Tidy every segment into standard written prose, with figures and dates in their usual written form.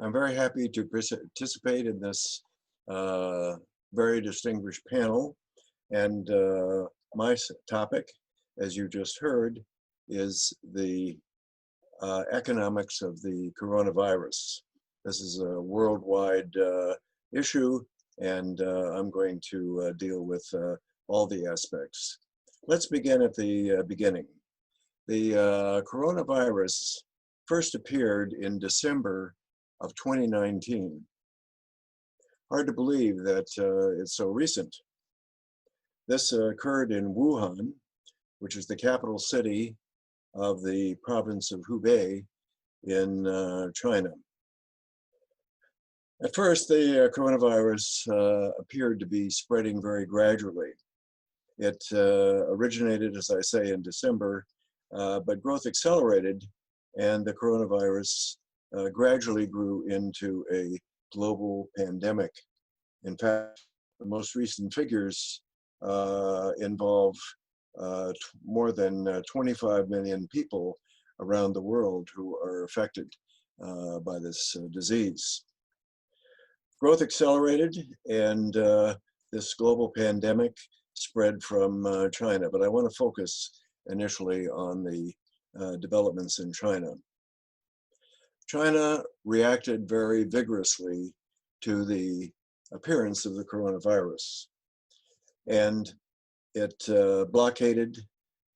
I'm very happy to participate in this very distinguished panel. And my topic, as you just heard, is the economics of the coronavirus. This is a worldwide issue, and I'm going to deal with all the aspects. Let's begin at the beginning. The coronavirus first appeared in December of 2019. Hard to believe that it's so recent. This occurred in Wuhan, which is the capital city of the province of Hubei in China. At first, the coronavirus appeared to be spreading very gradually. It originated, as I say, in December, but growth accelerated, and the coronavirus gradually grew into a global pandemic. In fact, the most recent figures involve more than 25 million people around the world who are affected by this disease. Growth accelerated, and this global pandemic spread from China, but I want to focus initially on the developments in China. China reacted very vigorously to the appearance of the coronavirus, and it blockaded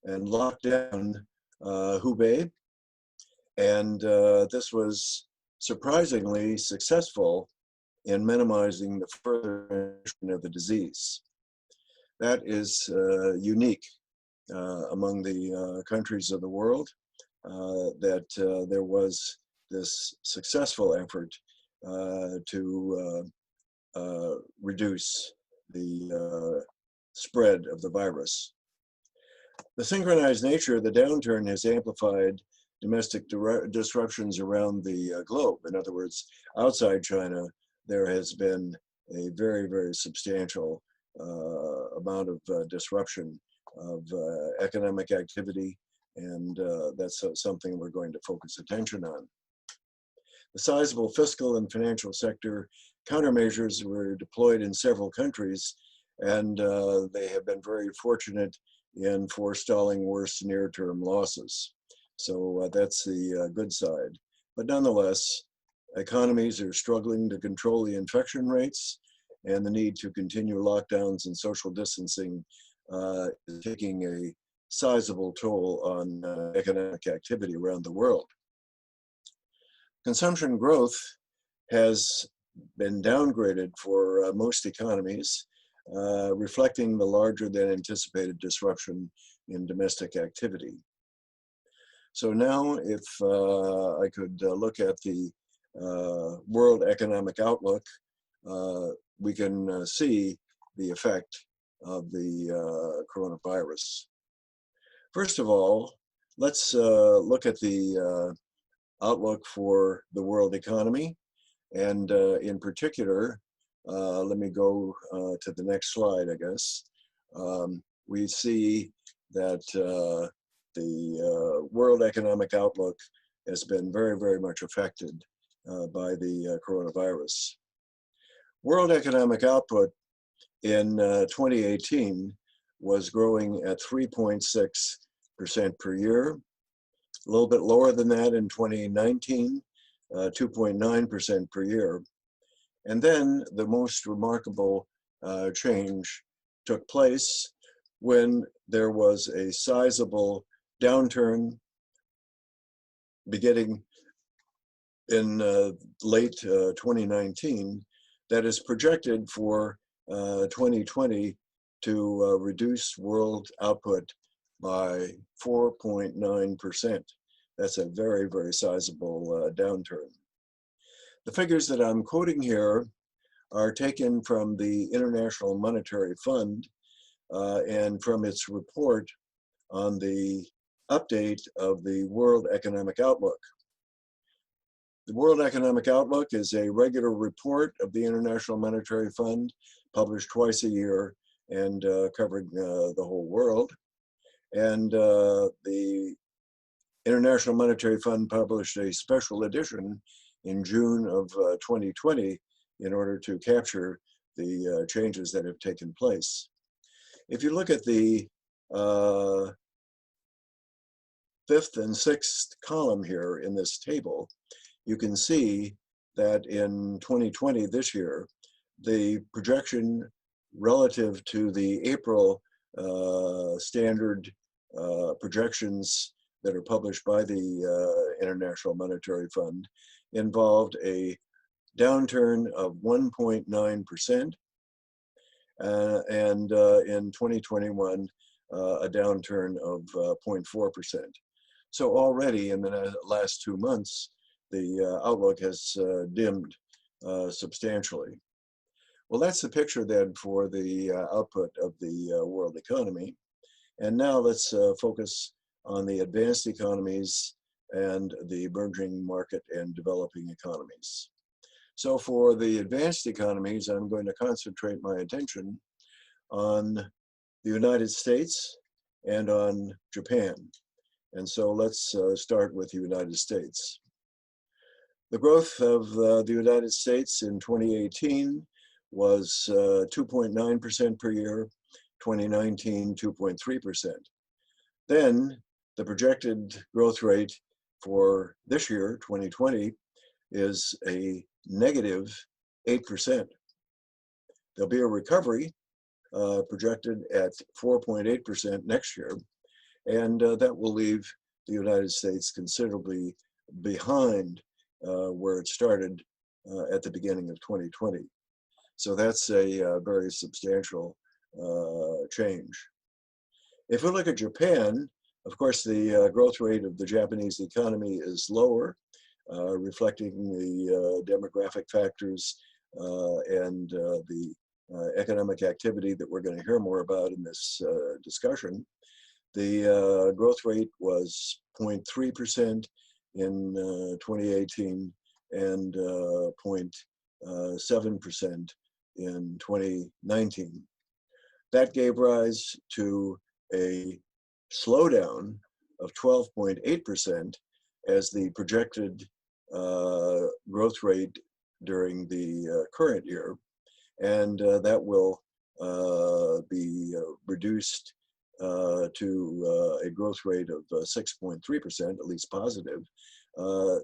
and locked down Hubei, and this was surprisingly successful in minimizing the further transmission of the disease. That is unique among the countries of the world, that there was this successful effort to reduce the spread of the virus. The synchronized nature of the downturn has amplified domestic disruptions around the globe. In other words, outside China, there has been a very, very substantial amount of disruption of economic activity, and that's something we're going to focus attention on. The sizable fiscal and financial sector countermeasures were deployed in several countries, and they have been very fortunate in forestalling worse near-term losses. So that's the good side. But nonetheless, economies are struggling to control the infection rates, and the need to continue lockdowns and social distancing is taking a sizable toll on economic activity around the world. Consumption growth has been downgraded for most economies, reflecting the larger than anticipated disruption in domestic activity. So now, if I could look at the World Economic Outlook, we can see the effect of the coronavirus. First of all, let's look at the outlook for the world economy, and in particular, let me go to the next slide, I guess. We see that the World Economic Outlook has been very, very much affected by the coronavirus. World economic output in 2018 was growing at 3.6% per year, a little bit lower than that in 2019, 2.9% per year. And then the most remarkable change took place when there was a sizable downturn beginning in late 2019 that is projected for 2020 to reduce world output by 4.9%. That's a very, very sizable downturn. The figures that I'm quoting here are taken from the International Monetary Fund and from its report on the update of the World Economic Outlook. The World Economic Outlook is a regular report of the International Monetary Fund, published twice a year and covering the whole world. And the International Monetary Fund published a special edition in June of 2020 in order to capture the changes that have taken place. If you look at the fifth and sixth column here in this table, you can see that in 2020, this year, the projection relative to the April standard projections that are published by the International Monetary Fund involved a downturn of 1.9%, and in 2021, a downturn of 0.4%. So already in the last 2 months, the outlook has dimmed substantially. Well, that's the picture then for the output of the world economy. And now let's focus on the advanced economies and the emerging market and developing economies. So for the advanced economies, I'm going to concentrate my attention on the United States and on Japan. And so let's start with the United States. The growth of the United States in 2018 was 2.9% per year, 2019, 2.3%. Then the projected growth rate for this year, 2020, is a negative 8%. There'll be a recovery projected at 4.8% next year, and that will leave the United States considerably behind where it started at the beginning of 2020. So that's a very substantial change. If we look at Japan, of course, the growth rate of the Japanese economy is lower, reflecting the demographic factors and the economic activity that we're going to hear more about in this discussion. The growth rate was 0.3% in 2018 and 0.7% in 2019. That gave rise to a slowdown of 12.8% as the projected growth rate during the current year, and that will be reduced to a growth rate of 6.3%, at least positive,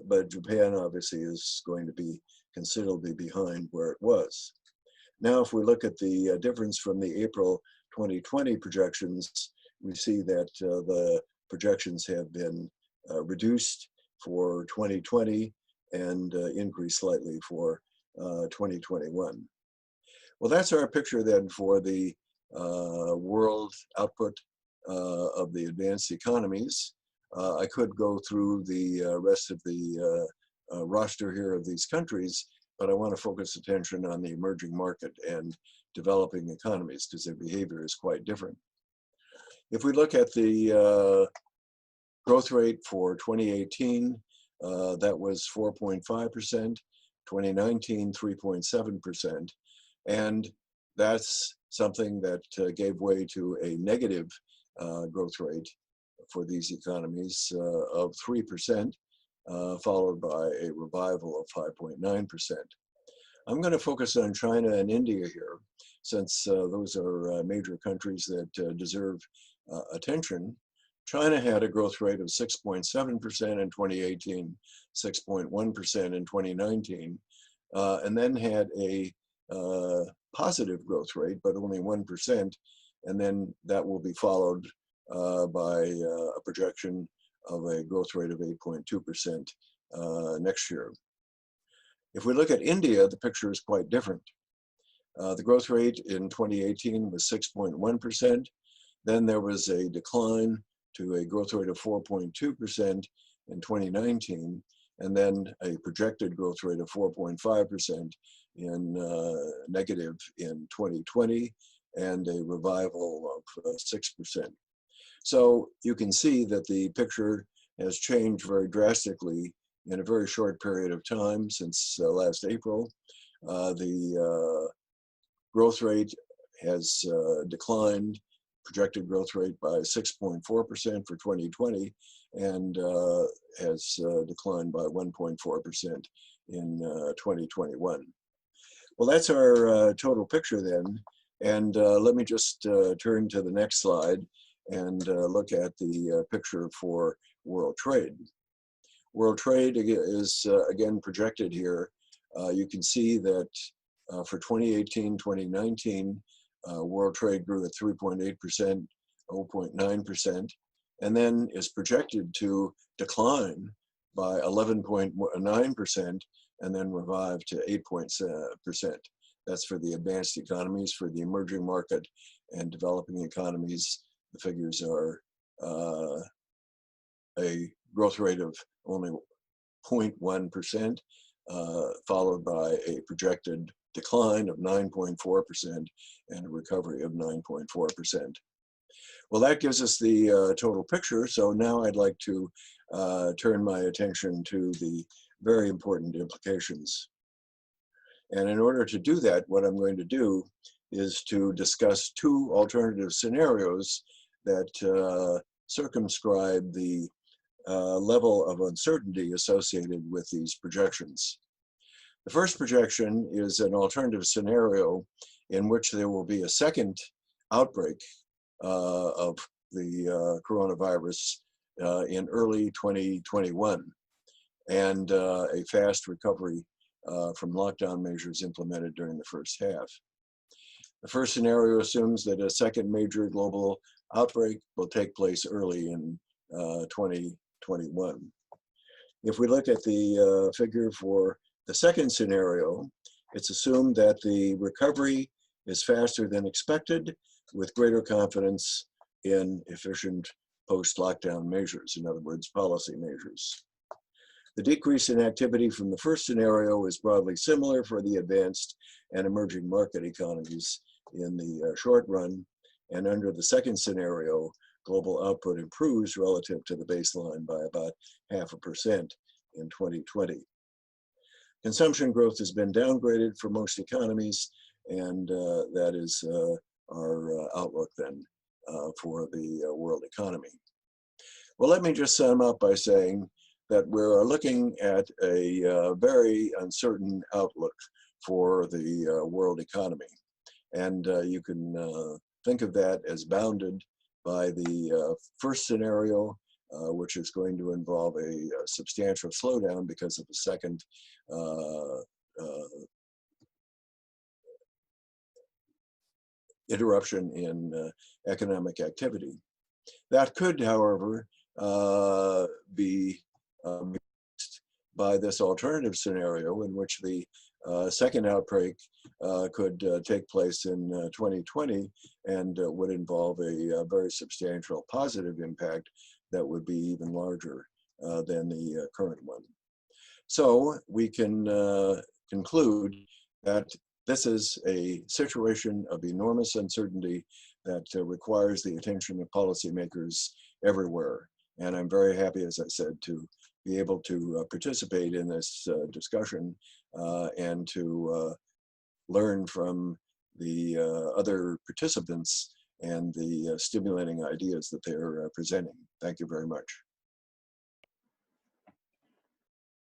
but Japan obviously is going to be considerably behind where it was. Now, if we look at the difference from the April 2020 projections, we see that the projections have been reduced for 2020 and increased slightly for 2021. Well, that's our picture then for the world output of the advanced economies. I could go through the rest of the roster here of these countries, but I want to focus attention on the emerging market and developing economies because their behavior is quite different. If we look at the growth rate for 2018, that was 4.5%, 2019, 3.7%, and that's something that gave way to a negative growth rate for these economies of 3%, followed by a revival of 5.9%. I'm going to focus on China and India here, since those are major countries that deserve attention. China had a growth rate of 6.7% in 2018, 6.1% in 2019, and then had a positive growth rate, but only 1%, and then that will be followed by a projection of a growth rate of 8.2% next year. If we look at India, the picture is quite different. The growth rate in 2018 was 6.1%. Then there was a decline to a growth rate of 4.2% in 2019, and then a projected growth rate of 4.5% in negative in 2020, and a revival of 6%. So you can see that the picture has changed very drastically in a very short period of time since last April. The growth rate has declined, projected growth rate by 6.4% for 2020, and has declined by 1.4% in 2021. Well, that's our total picture then. And let me just turn to the next slide and look at the picture for world trade. World trade is again projected here. You can see that for 2018-2019, world trade grew at 3.8%, 0.9%, and then is projected to decline by 11.9% and then revive to 8%. That's for the advanced economies. For the emerging market and developing economies, the figures are a growth rate of only 0.1%, followed by a projected decline of 9.4% and a recovery of 9.4%. Well, that gives us the total picture. So now I'd like to turn my attention to the very important implications. And in order to do that, what I'm going to do is to discuss two alternative scenarios that circumscribe the level of uncertainty associated with these projections. The first projection is an alternative scenario in which there will be a second outbreak of the coronavirus in early 2021 and a fast recovery from lockdown measures implemented during the first half. The first scenario assumes that a second major global outbreak will take place early in 2021. If we look at the figure for the second scenario, it's assumed that the recovery is faster than expected with greater confidence in efficient post-lockdown measures, in other words, policy measures. The decrease in activity from the first scenario is broadly similar for the advanced and emerging market economies in the short run, and under the second scenario, global output improves relative to the baseline by about 0.5% in 2020. Consumption growth has been downgraded for most economies, and that is our outlook then for the world economy. Well, let me just sum up by saying that we're looking at a very uncertain outlook for the world economy. And you can think of that as bounded by the first scenario, which is going to involve a substantial slowdown because of the second interruption in economic activity. That could, however, be mixed by this alternative scenario in which the second outbreak could take place in 2020 and would involve a very substantial positive impact that would be even larger than the current one. So we can conclude that this is a situation of enormous uncertainty that requires the attention of policymakers everywhere. And I'm very happy, as I said, to be able to participate in this discussion and to learn from the other participants and the stimulating ideas that they're presenting. Thank you very much.